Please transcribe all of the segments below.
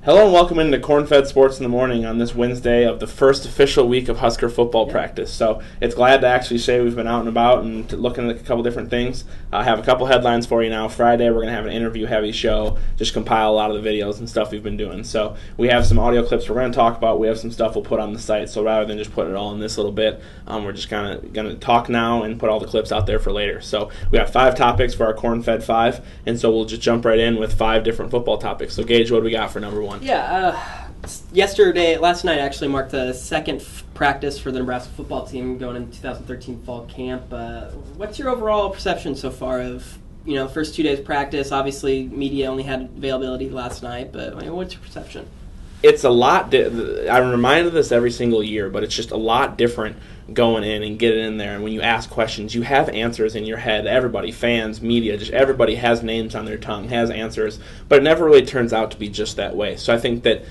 Hello and welcome into Corn-Fed Sports in the Morning on this Wednesday of the first official week of Husker football practice. So it's glad to actually say we've been out and about and looking at a couple different things. I have a couple headlines for you now. Friday we're going to have an interview-heavy show, just compile a lot of the videos and stuff we've been doing. So we have some audio clips we're going to talk about. We have some stuff we'll put on the site. So rather than just put it all in this little bit, we're just kind of going to talk now and put all the clips out there for later. So we have 5 topics for our Corn-Fed 5, and so we'll just jump right in with 5 different football topics. So Gage, what do we got for number 1? Last night actually marked the second practice for the Nebraska football team going into 2013 fall camp. What's your overall perception so far of, first 2 days practice? Obviously, media only had availability last night, but what's your perception? It's a lot. I'm reminded of this every single year, but it's just a lot different going in and getting in there. And when you ask questions, you have answers in your head. Everybody, fans, media, just everybody has names on their tongue, has answers, but it never really turns out to be just that way. So I think that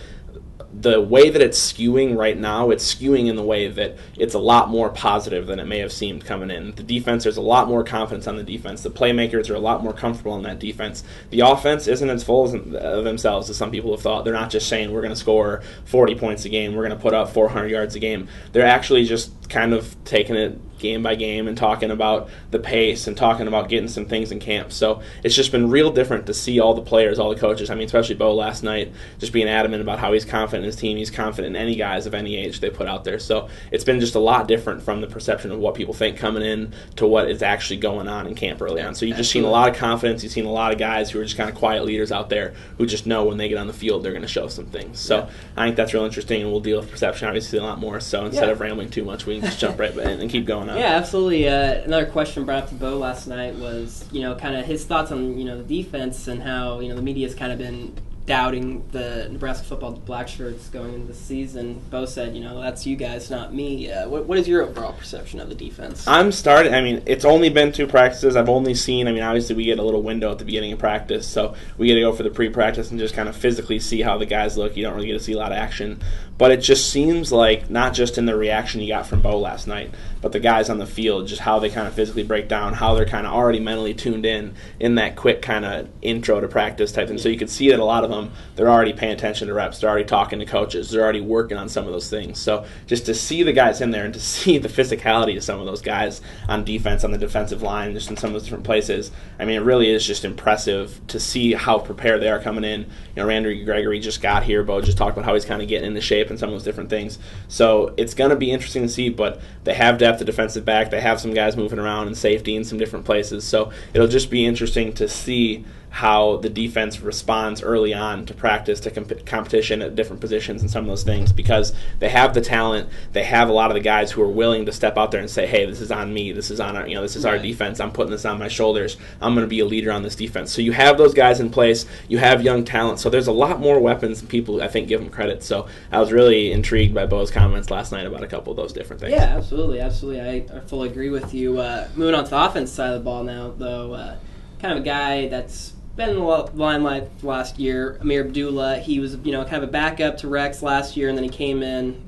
the way that it's skewing right now, it's skewing in the way that it's a lot more positive than it may have seemed coming in. The defense, there's a lot more confidence on the defense. The playmakers are a lot more comfortable on that defense. The offense isn't as full of themselves as some people have thought. They're not just saying we're going to score 40 points a game, we're going to put up 400 yards a game. They're actually just kind of taking it game by game and talking about the pace and talking about getting some things in camp. So it's just been real different to see all the players, all the coaches. I mean, especially Bo last night, just being adamant about how he's confident in his team. He's confident in any guys of any age they put out there. So it's been just a lot different from the perception of what people think coming in to what is actually going on in camp early on. So you've just seen a lot of confidence. You've seen a lot of guys who are just kind of quiet leaders out there who just know when they get on the field they're going to show some things. So I think that's real interesting, and we'll deal with perception obviously a lot more. So instead of rambling too much, we can just jump right in and keep going on. Yeah, absolutely. Another question brought up to Bo last night was, kind of his thoughts on, the defense and how, the media's kind of been doubting the Nebraska football black shirts going into the season. Bo said, that's you guys, not me. What is your overall perception of the defense? It's only been 2 practices. I've only seen, obviously we get a little window at the beginning of practice, so we get to go for the pre-practice and just kind of physically see how the guys look. You don't really get to see a lot of action. But it just seems like, not just in the reaction you got from Bo last night, but the guys on the field, just how they kind of physically break down, how they're kind of already mentally tuned in that quick kind of intro to practice type thing. So you can see that a lot of them, they're already paying attention to reps. They're already talking to coaches. They're already working on some of those things. So just to see the guys in there and to see the physicality of some of those guys on defense, on the defensive line, just in some of those different places, it really is just impressive to see how prepared they are coming in. Randy Gregory just got here. Bo just talked about how he's kind of getting into shape and some of those different things. So it's going to be interesting to see, but they have depth at defensive back. They have some guys moving around in safety in some different places. So it'll just be interesting to see how the defense responds early on to practice, to competition at different positions and some of those things, because they have the talent. They have a lot of the guys who are willing to step out there and say, hey, this is on me. This is on our, this is our defense. I'm putting this on my shoulders. I'm going to be a leader on this defense. So you have those guys in place. You have young talent. So there's a lot more weapons than people, I think, give them credit. So I was really intrigued by Bo's comments last night about a couple of those different things. Yeah, absolutely. I fully agree with you. Moving on to the offense side of the ball now, though, kind of a guy that's been in the limelight last year, Amir Abdullah. He was, kind of a backup to Rex last year, and then he came in,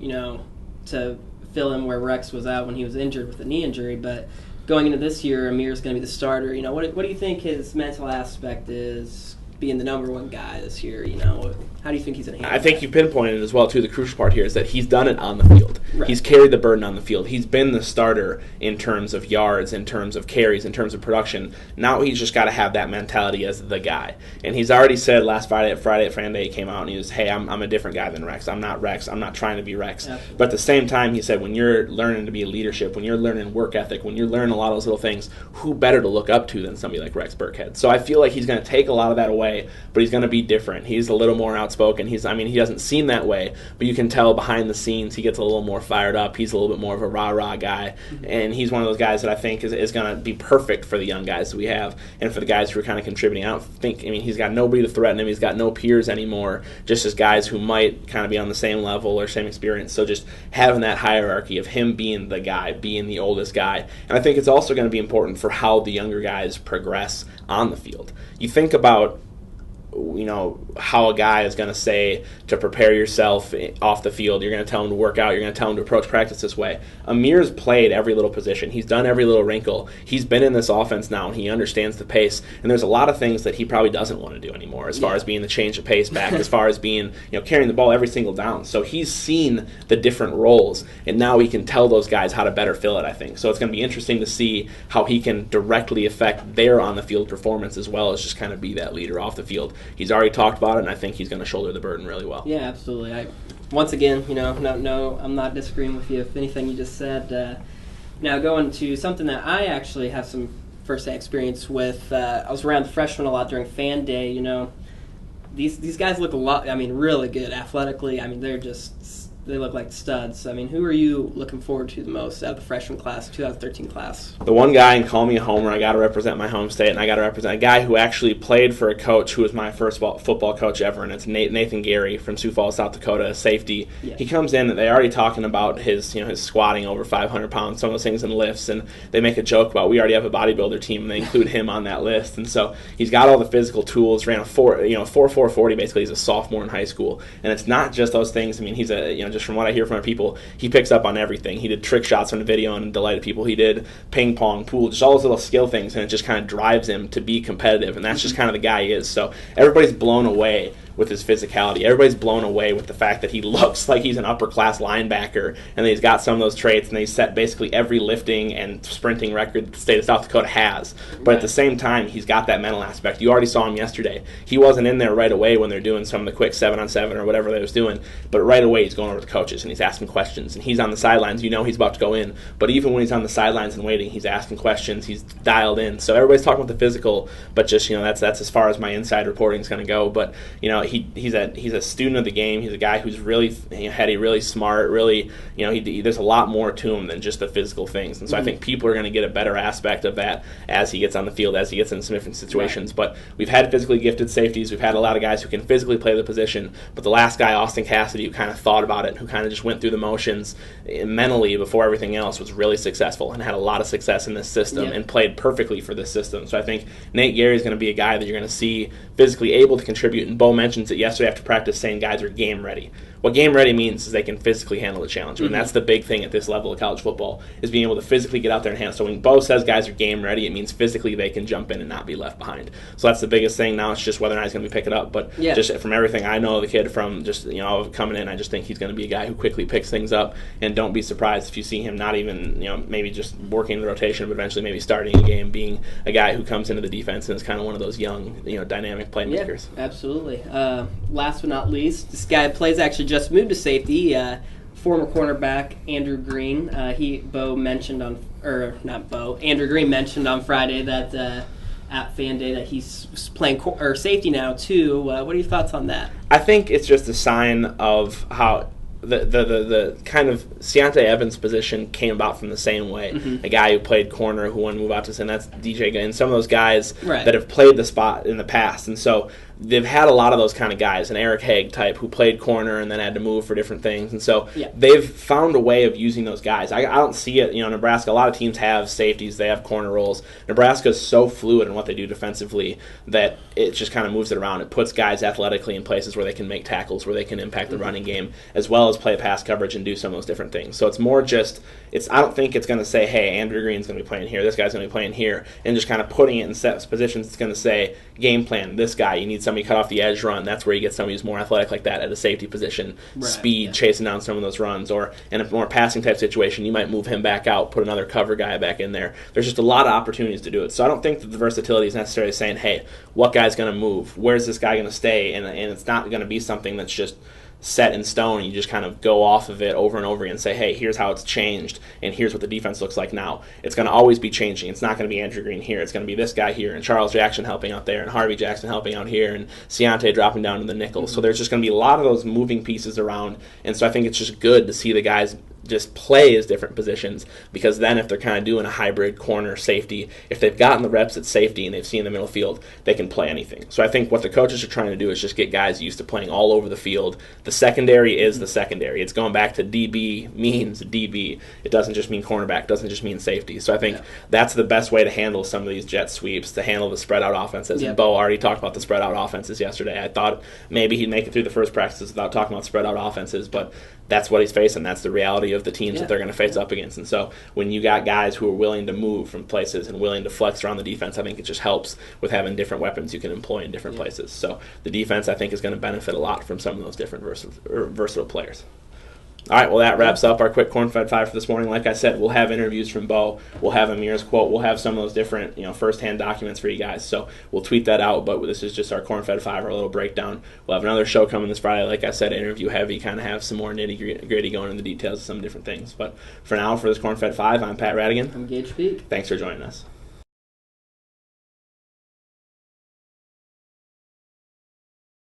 to fill in where Rex was out when he was injured with a knee injury. But going into this year, Amir's going to be the starter. What do you think his mental aspect is, being the number 1 guy this year? How do you think he's going to handle I think that? you pinpointed it as well, too. The crucial part here is that he's done it on the field. Right. He's carried the burden on the field. He's been the starter in terms of yards, in terms of carries, in terms of production. Now he's just got to have that mentality as the guy. And he's already said last Friday at Fan Day, he came out and he was, hey, I'm a different guy than Rex. I'm not Rex. I'm not trying to be Rex. Absolutely. But at the same time, he said, when you're learning to be a leadership, when you're learning work ethic, when you're learning a lot of those little things, who better to look up to than somebody like Rex Burkhead? So I feel like he's going to take a lot of that away, but he's going to be different. He's a little more outspoken. He doesn't seem that way, but you can tell behind the scenes he gets a little more fired up. He's a little bit more of a rah-rah guy, and he's one of those guys that I think is going to be perfect for the young guys that we have and for the guys who are kind of contributing. I don't think, he's got nobody to threaten him. He's got no peers anymore, just as guys who might kind of be on the same level or same experience. So just having that hierarchy of him being the guy, being the oldest guy. And I think it's also going to be important for how the younger guys progress on the field. You think about how a guy is going to say to prepare yourself off the field. You're going to tell him to work out. You're going to tell him to approach practice this way. Amir's played every little position. He's done every little wrinkle. He's been in this offense now, and he understands the pace. And there's a lot of things that he probably doesn't want to do anymore, as far as being the change of pace back, as far as being carrying the ball every single down. So he's seen the different roles, and now he can tell those guys how to better fill it, I think. So it's going to be interesting to see how he can directly affect their on-the-field performance, as well as just kind of be that leader off the field. He's already talked about it, and I think he's going to shoulder the burden really well. Yeah, absolutely. Once again, no, I'm not disagreeing with you if anything you just said. Now going to something that I actually have some first-hand experience with. I was around the freshmen a lot during fan day. These guys look a lot. Really good athletically. They look like studs. Who are you looking forward to the most out of the freshman class, 2013 class? The one guy, and call me a homer, I got to represent my home state, and I got to represent a guy who actually played for a coach who was my first football coach ever, and it's Nathan Gary from Sioux Falls, South Dakota, safety. Yeah. He comes in, and they're already talking about his squatting over 500 pounds, some of those things in lifts, and they make a joke about we already have a bodybuilder team, and they include him on that list. And so he's got all the physical tools, ran a 4.40 basically. He's a sophomore in high school, and it's not just those things. He's just from what I hear from our people, he picks up on everything. He did trick shots on the video and delighted people. He did ping pong, pool, just all those little skill things, and it just kind of drives him to be competitive, and that's just kind of the guy he is. So everybody's blown away with his physicality. Everybody's blown away with the fact that he looks like he's an upper-class linebacker, and that he's got some of those traits, and they set basically every lifting and sprinting record that the state of South Dakota has. But at the same time, he's got that mental aspect. You already saw him yesterday. He wasn't in there right away when they're doing some of the quick 7-on-7 or whatever they was doing, but right away he's going over to the coaches, and he's asking questions, and he's on the sidelines. He's about to go in, but even when he's on the sidelines and waiting, he's asking questions. He's dialed in. So everybody's talking about the physical, but just, that's as far as my inside reporting is going to go. But, he's a student of the game. He's a guy who's really heady, really smart, really, there's a lot more to him than just the physical things. And so I think people are going to get a better aspect of that as he gets on the field, as he gets in some different situations. Right. But we've had physically gifted safeties. We've had a lot of guys who can physically play the position. But the last guy, Austin Cassidy, who kind of thought about it, who kind of just went through the motions mentally before everything else, was really successful and had a lot of success in this system and played perfectly for this system. So I think Nate Gary is going to be a guy that you're going to see physically able to contribute. And Bo mentions it yesterday after practice, saying guys are game ready. What game ready means is they can physically handle the challenge. And that's the big thing at this level of college football, is being able to physically get out there and handle. So when Bo says guys are game ready, it means physically they can jump in and not be left behind. So that's the biggest thing. Now it's just whether or not he's going to be picking up. But just from everything I know of the kid, from just coming in, I just think he's going to be a guy who quickly picks things up. And don't be surprised if you see him not even maybe just working the rotation, but eventually maybe starting a game, being a guy who comes into the defense and is kind of one of those young dynamic playmakers. Yeah, absolutely. Last but not least, this guy actually just moved to safety. Former cornerback Andrew Green. Andrew Green mentioned on Friday that at Fan Day that he's playing safety now too. What are your thoughts on that? I think it's just a sign of how the kind of Ciante Evans position came about from the same way. A guy who played corner who wanted to move out to center. That's DJ and some of those guys that have played the spot in the past. And so they've had a lot of those kind of guys, an Eric Haig type who played corner and then had to move for different things. And so they've found a way of using those guys. I don't see it, Nebraska, a lot of teams have safeties, they have corner roles. Nebraska is so fluid in what they do defensively that it just kind of moves it around. It puts guys athletically in places where they can make tackles, where they can impact the running game, as well as play pass coverage and do some of those different things. So it's more just, I don't think it's going to say, hey, Andrew Green's going to be playing here, this guy's going to be playing here, and just kind of putting it in set positions. It's going to say, game plan, this guy, you need somebody cut off the edge run. That's where you get somebody who's more athletic like that at a safety position, speed, chasing down some of those runs. Or in a more passing type situation, you might move him back out, put another cover guy back in there. There's just a lot of opportunities to do it. So I don't think that the versatility is necessarily saying, hey, what guy's going to move? Where's this guy going to stay? And it's not going to be something that's just set in stone. You just kind of go off of it over and over again and say, hey, here's how it's changed, and here's what the defense looks like now. It's going to always be changing. It's not going to be Andrew Green here. It's going to be this guy here, and Charles Jackson helping out there, and Harvey Jackson helping out here, and Ciante dropping down to the nickel. So there's just going to be a lot of those moving pieces around, and so I think it's just good to see the guys just play as different positions, because then if they're kind of doing a hybrid corner safety, if they've gotten the reps at safety and they've seen the middle field, they can play anything. So I think what the coaches are trying to do is just get guys used to playing all over the field. The secondary is the secondary. It's going back to DB means DB. It doesn't just mean cornerback, it doesn't just mean safety. So I think that's the best way to handle some of these jet sweeps, to handle the spread out offenses. And Bo already talked about the spread out offenses yesterday. I thought maybe he'd make it through the first practices without talking about spread out offenses, but that's what he's facing. That's the reality of the teams that they're going to face up against. And so when you got guys who are willing to move from places and willing to flex around the defense, I think it just helps with having different weapons you can employ in different places. So the defense, I think, is going to benefit a lot from some of those different versatile players. All right, well, that wraps up our quick Corn-Fed 5 for this morning. Like I said, we'll have interviews from Bo. We'll have Amir's quote. We'll have some of those different, first-hand documents for you guys. So we'll tweet that out, but this is just our Corn-Fed 5, our little breakdown. We'll have another show coming this Friday. Like I said, interview heavy, kind of have some more nitty-gritty going into the details of some different things. But for now, for this Corn-Fed 5, I'm Pat Radigan. I'm Gage Peak. Thanks for joining us.